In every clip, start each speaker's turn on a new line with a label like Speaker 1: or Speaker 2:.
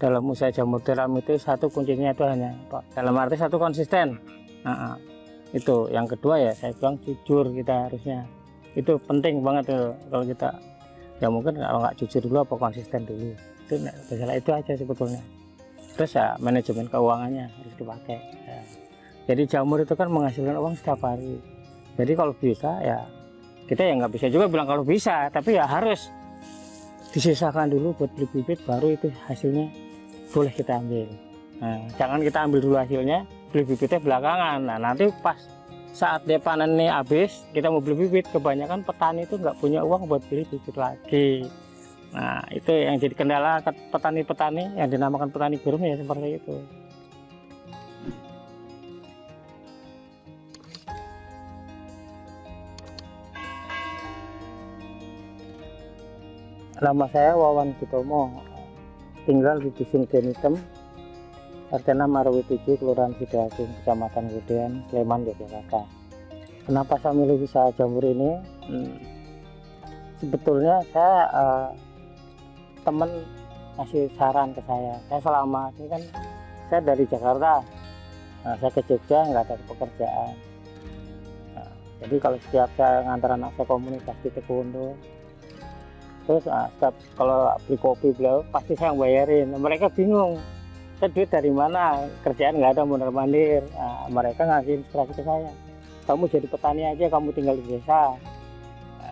Speaker 1: dalam usaha jamur tiram itu satu kuncinya itu hanya dalam arti satu konsisten. Itu yang kedua ya saya bilang jujur, kita harusnya itu penting banget tuh. Kalau kita ya mungkin kalau nggak jujur dulu apa konsisten dulu, itu masalah itu aja sebetulnya. Terus ya manajemen keuangannya harus dipakai ya. Jadi jamur itu kan menghasilkan uang setiap hari, jadi kalau bisa ya kita ya nggak bisa juga bilang kalau bisa, tapi ya harus disisakan dulu buat beli bibit, baru itu hasilnya boleh kita ambil. Jangan kita ambil dulu hasilnya, beli bibitnya belakangan. Nanti pas saat dia panen nih habis, kita mau beli bibit, kebanyakan petani itu nggak punya uang buat beli bibit lagi. Itu yang jadi kendala petani-petani yang dinamakan petani gurun ya, seperti itu. Nama saya Wawan Kutomo, tinggal di Dusun Genitem, RT 6 RW 7, Kelurahan Sidoagung, Kecamatan Godean, Sleman, Yogyakarta. Kenapa saya milih usaha jamur ini? Sebetulnya saya teman ngasih saran ke saya selama ini kan saya dari Jakarta, saya ke Jogja nggak ada pekerjaan. Jadi kalau setiap saya ngantar anak saya komunitas di Tegundo, terus setiap kalau beli kopi beliau pasti saya bayarin. Mereka bingung, saya duit dari mana, kerjaan nggak ada, mondar-mandir. Mereka ngasih inspirasi ke saya, kamu jadi petani aja, kamu tinggal di desa.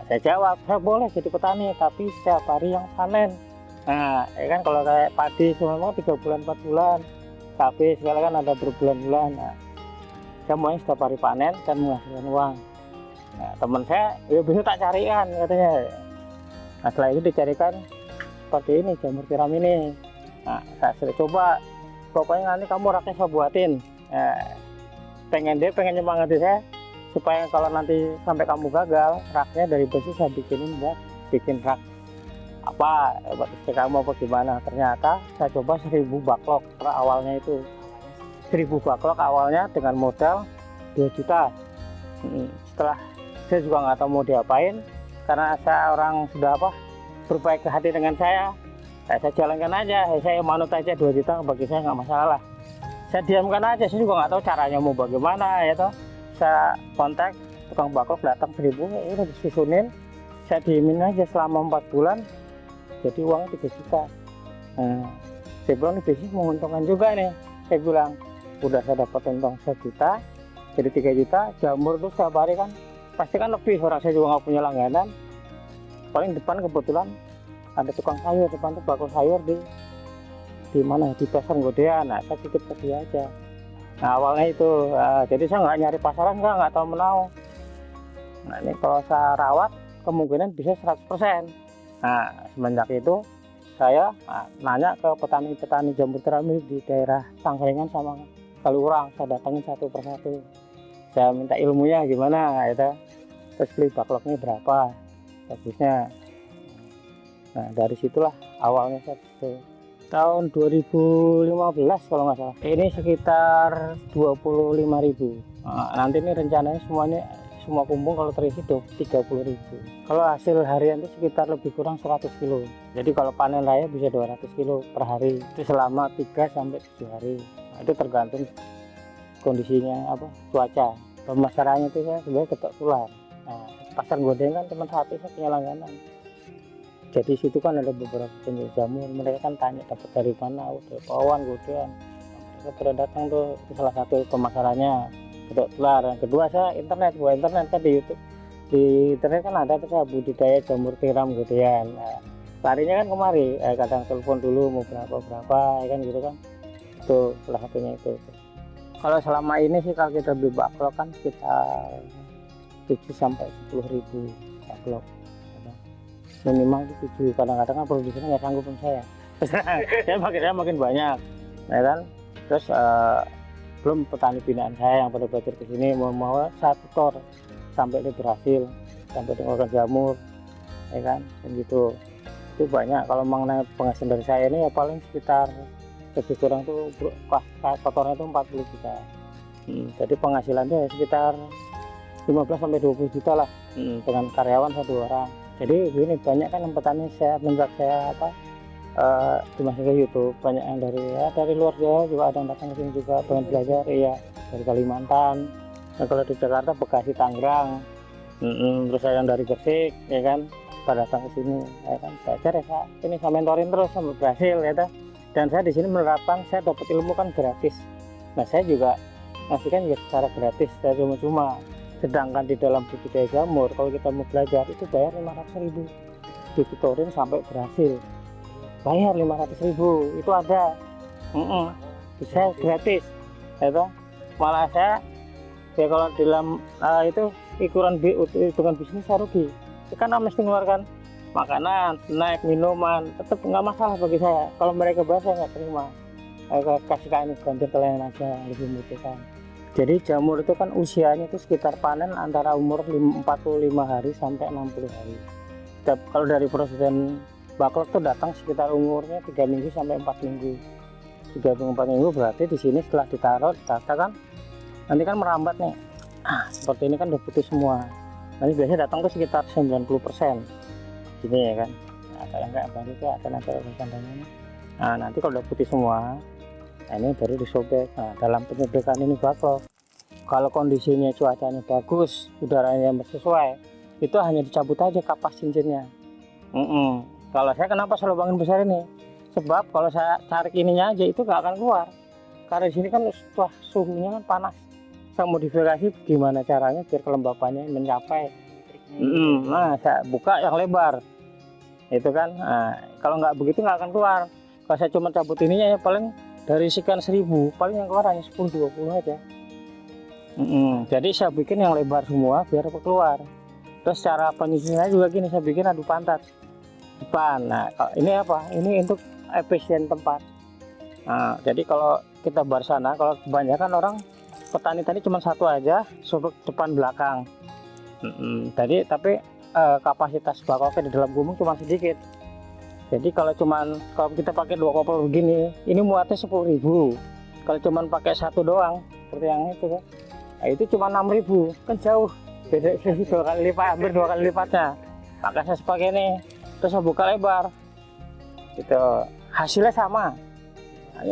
Speaker 1: Saya jawab, saya boleh jadi petani tapi setiap hari yang panen. Ya kan kalau kayak padi semua 3 bulan 4 bulan, tapi sekarang kan ada berbulan-bulan. Saya maunya setiap hari panen dan menghasilkan uang. Teman saya ya bisa tak carikan katanya. Setelah itu dicarikan seperti ini, jamur tiram ini. Saya sudah coba, pokoknya nanti kamu raknya saya buatin. Pengen nyemangati saya supaya kalau nanti sampai kamu gagal, raknya dari besi saya bikinin buat bikin rak apa buat istri kamu apa gimana. Ternyata saya coba 1000 baklok awalnya, itu 1000 baklok awalnya dengan modal 2 juta. Setelah saya juga nggak tahu mau diapain, karena saya orang sudah berbaik hati dengan saya jalankan aja, saya manut aja 2 juta bagi saya nggak masalah. Saya diamkan aja, saya juga nggak tahu caranya mau bagaimana ya toh. Saya kontak tukang baklok, datang 1000, udah disusunin, saya diemin aja selama 4 bulan, jadi uang 3 juta. Saya bilang ini bisnis menguntungkan juga nih, saya bilang udah saya dapat untung 1 juta, jadi 3 juta. Jamur tuh setiap hari kan pasti kan lebih, orang saya juga nggak punya langganan. Paling depan kebetulan ada tukang sayur, depan tuh bakul sayur di mana, di pasar Godean. Saya titip ke dia aja. Awalnya itu jadi saya nggak nyari pasaran, nggak tahu menau. Ini kalau saya rawat kemungkinan bisa 100%. Semenjak itu saya nanya ke petani-petani jamur tiram di daerah Sangkringan sama Kaliurang, saya datangin satu persatu, saya minta ilmunya gimana itu, terus beli bakloknya berapa bagusnya. Dari situlah awalnya saya itu tahun 2015 kalau nggak salah, ini sekitar 25.000. Nanti ini rencananya semua kumpul kalau terisi 30.000. Kalau hasil harian itu sekitar lebih kurang 100 kilo. Jadi kalau panen raya bisa 200 kilo per hari, itu selama 3 sampai 7 hari. Itu tergantung kondisinya cuaca. Pemasarannya itu saya sebenarnya ketok tular. Pasar Godean kan teman satu saya punya langganan. Jadi situ kan ada beberapa penjual jamur, mereka kan tanya dapat dari mana, dari Wawan Godean. Mereka pada datang tuh, itu salah satu pemasarannya ketok tular. Yang kedua saya internet kan di YouTube, di internet kan ada tuh saya budidaya jamur tiram Godean. Larinya kan kemari, kadang telepon dulu mau berapa ya kan gitu kan. Itu salah satunya itu. Kalau selama ini sih kalau kita beli baklok kan sekitar 7 sampai 10.000 baklok. Minimal 7, kadang-kadang kan produksinya nggak sanggup sama saya. saya makin banyak ya kan. Terus belum petani binaan saya yang pada belajar ke sini mau satu tor sampai dia berhasil, sampai dia mengeluarkan jamur ya kan, dan gitu. Itu banyak. Kalau mengenai penghasilan dari saya ini ya paling sekitar lebih kurang tuh kotornya itu 40 juta. Jadi penghasilannya sekitar 15 sampai 20 juta lah, dengan karyawan 1 orang. Jadi ini banyak kan yang petani saya menurut saya dimasukin ke YouTube, banyak yang dari luar Jawa juga ada yang datang ke sini juga pengen belajar, iya, dari Kalimantan. Nah, kalau di Jakarta, Bekasi, Tangerang, terus ada yang dari Gresik, ya kan, pada datang ke sini, ya kan, belajar ya, ini saya mentorin terus sampai berhasil, ya kan. Dan saya di sini menerapkan, saya dapat ilmu kan gratis. Nah, saya juga ngasihkan juga secara gratis, saya cuma-cuma. Sedangkan di dalam budidaya jamur, kalau kita mau belajar itu bayar 500.000, ditutorin sampai berhasil, bayar 500.000, itu ada. Bisa gratis, itu malah saya ya kalau dalam itu hitungan bisnis saya rugi, karena mesti mengeluarkan makanan, snack, minuman, tetap nggak masalah bagi saya. Kalau mereka bayar saya nggak terima, kasih kalian bantu kalian aja yang lebih membutuhkan. Jadi jamur itu kan usianya itu sekitar panen antara umur 45 hari sampai 60 hari. Kalau dari produsen backlog itu datang sekitar umurnya 3 minggu sampai 4 minggu. 3-4 minggu berarti di sini setelah ditaruh, ditata kan, nanti kan merambat nih. Seperti ini kan udah putih semua. Nanti biasanya datang tuh sekitar 90%. Gini ya kan. Nah, yang kayak baru itu ada nanti tandanya. Nah, nanti kalau udah putih semua, nah ini baru disobek. Nah, dalam penyebekan ini backlog, kalau kondisinya cuacanya bagus, udaranya sesuai, itu hanya dicabut aja kapas cincinnya. Kalau saya kenapa selalu bangun besar ini? Sebab kalau saya tarik ininya aja itu gak akan keluar. Karena di sini kan wah, suhunya kan panas. Saya modifikasi gimana caranya biar kelembapannya mencapai. Nah, saya buka yang lebar. Itu kan. Nah, kalau nggak begitu nggak akan keluar. Kalau saya cuma cabut ininya ya paling dari sekian 1000, paling yang keluar hanya 10-20 aja. Jadi saya bikin yang lebar semua biar keluar. Terus cara penyusunannya juga gini, saya bikin adu pantat depan. Nah, ini apa? Ini untuk efisien tempat. Nah, jadi kalau kita bar sana, kalau kebanyakan orang petani tadi cuma satu aja, sobek depan belakang. Jadi tapi kapasitas bakoknya di dalam gumung cuma sedikit. Jadi kalau kita pakai 2 kopel begini, ini muatnya 10.000. Kalau cuma pakai satu doang, seperti yang itu kan, nah itu cuma 6.000, kan jauh, beda 2 kali lipat, hampir 2 kali lipatnya. Maka saya pakai ini, terus saya buka lebar, gitu. Hasilnya sama.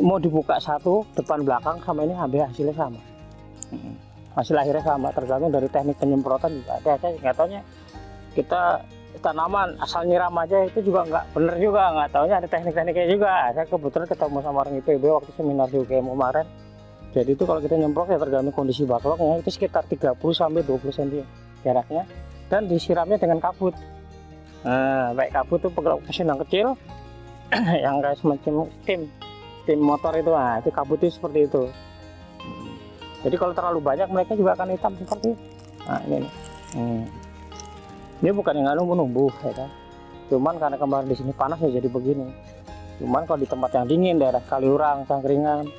Speaker 1: Mau dibuka satu depan belakang sama ini hampir hasilnya sama. Hasil akhirnya sama, tergantung dari teknik penyemprotan juga ada. Saya nggak taunya kita tanaman asal nyiram aja itu juga nggak bener juga, nggak taunya ada teknik-tekniknya juga. Saya kebetulan ketemu sama orang IPB waktu seminar di UGM kemarin. Jadi itu kalau kita nyemprot ya tergantung kondisi backlognya, itu sekitar 30-20 cm jaraknya, dan disiramnya dengan kabut. Nah, baik kabut itu mesin yang kecil yang kayak semacam steam motor itu, nah itu kabut itu seperti itu. Jadi kalau terlalu banyak mereka juga akan hitam seperti itu. Nah ini nih. Ini bukan yang menumbuh ya kan. Cuman karena kemarin di sini panas ya jadi begini. Cuman kalau di tempat yang dingin, daerah Kaliurang, Cangkringan,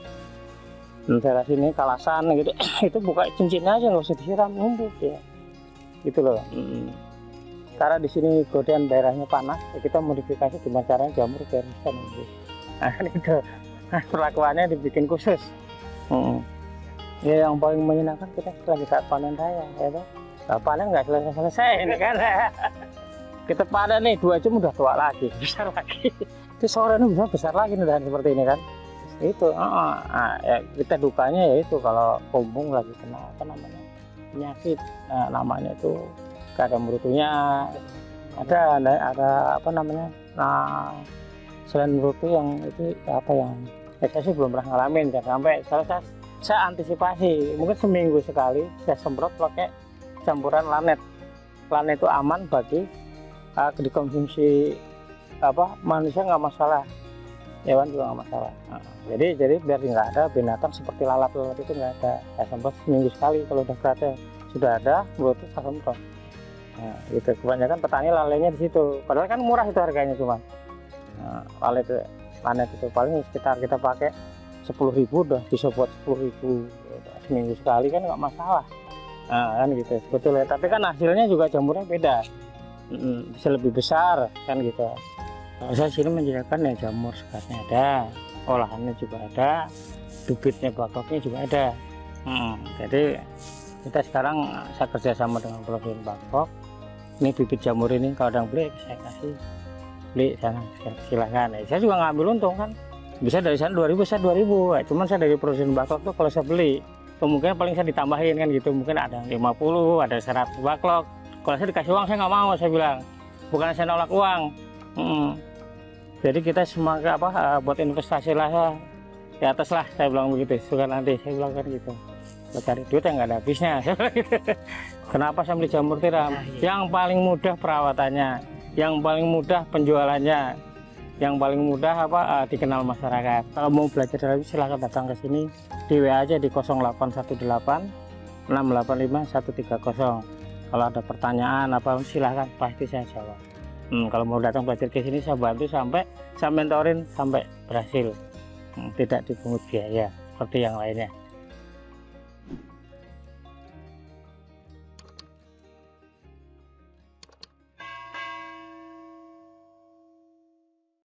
Speaker 1: daerah sini Kalasan gitu, itu buka cincinnya aja nggak usah disiram, numbuh ya. Gitu loh. Karena di sini godean daerahnya panas, ya kita modifikasi gimana caranya jamur biar bisa numbuh. Nah itu perlakuannya dibikin khusus. Ya yang paling menyenangkan kita lagi saat panen raya ya kan. Nah, panen nggak selesai ini kan. Kita panen nih 2 jam udah tua lagi, besar lagi. Itu sore ini bisa besar lagi nih dan seperti ini kan. Itu ya kita dukanya ya itu kalau kumbung lagi kena apa namanya penyakit. Nah, namanya itu kadang murutunya ada apa namanya. Nah, selain murutu yang itu apa yang saya sih belum pernah ngalamin kan, sampai saya antisipasi mungkin seminggu sekali saya semprot pakai campuran lanet. Lanet itu aman bagi dikonsumsi apa manusia nggak masalah, hewan juga nggak masalah. Jadi biar nggak ada binatang seperti lalat itu nggak ada. Saya semprot seminggu sekali, kalau udah berarti sudah ada berarti saya semprot. Nah, gitu. Kebanyakan petani lalainya di situ, padahal kan murah itu harganya cuma. Lanet itu paling sekitar kita pakai 10.000 udah bisa buat 10.000 seminggu sekali kan nggak masalah. Nah, kan gitu sebetulnya, tapi kan hasilnya juga jamurnya beda, bisa lebih besar kan gitu. Kalau saya sini menyediakan ya jamur sekatnya ada, olahannya juga ada, bibitnya bakoknya juga ada. Jadi kita sekarang saya kerjasama dengan produsen bakok. Ini bibit jamur ini kalau ada yang beli saya kasih. beli sana, silakan. Saya juga ngambil untung kan, bisa dari sana 2.000, saya 2.000. Cuman saya dari produsen backlog tuh kalau saya beli kemungkinan paling saya ditambahin kan gitu, mungkin ada 50, ada 100 backlog. Kalau saya dikasih uang saya nggak mau, saya bilang bukan saya nolak uang. Jadi kita semangat buat investasi lah ya, di atas lah, saya bilang begitu. Suka nanti saya bilang kan gitu, buat cari duit yang nggak ada habisnya. Kenapa saya beli jamur tiram? Yang paling mudah perawatannya, yang paling mudah penjualannya, yang paling mudah dikenal masyarakat. Kalau mau belajar lagi silahkan datang ke sini di WA aja di 0818 685 130. Kalau ada pertanyaan silahkan, pasti saya jawab. Kalau mau datang belajar ke sini saya bantu sampai saya mentorin sampai berhasil, tidak dipungut biaya seperti yang lainnya.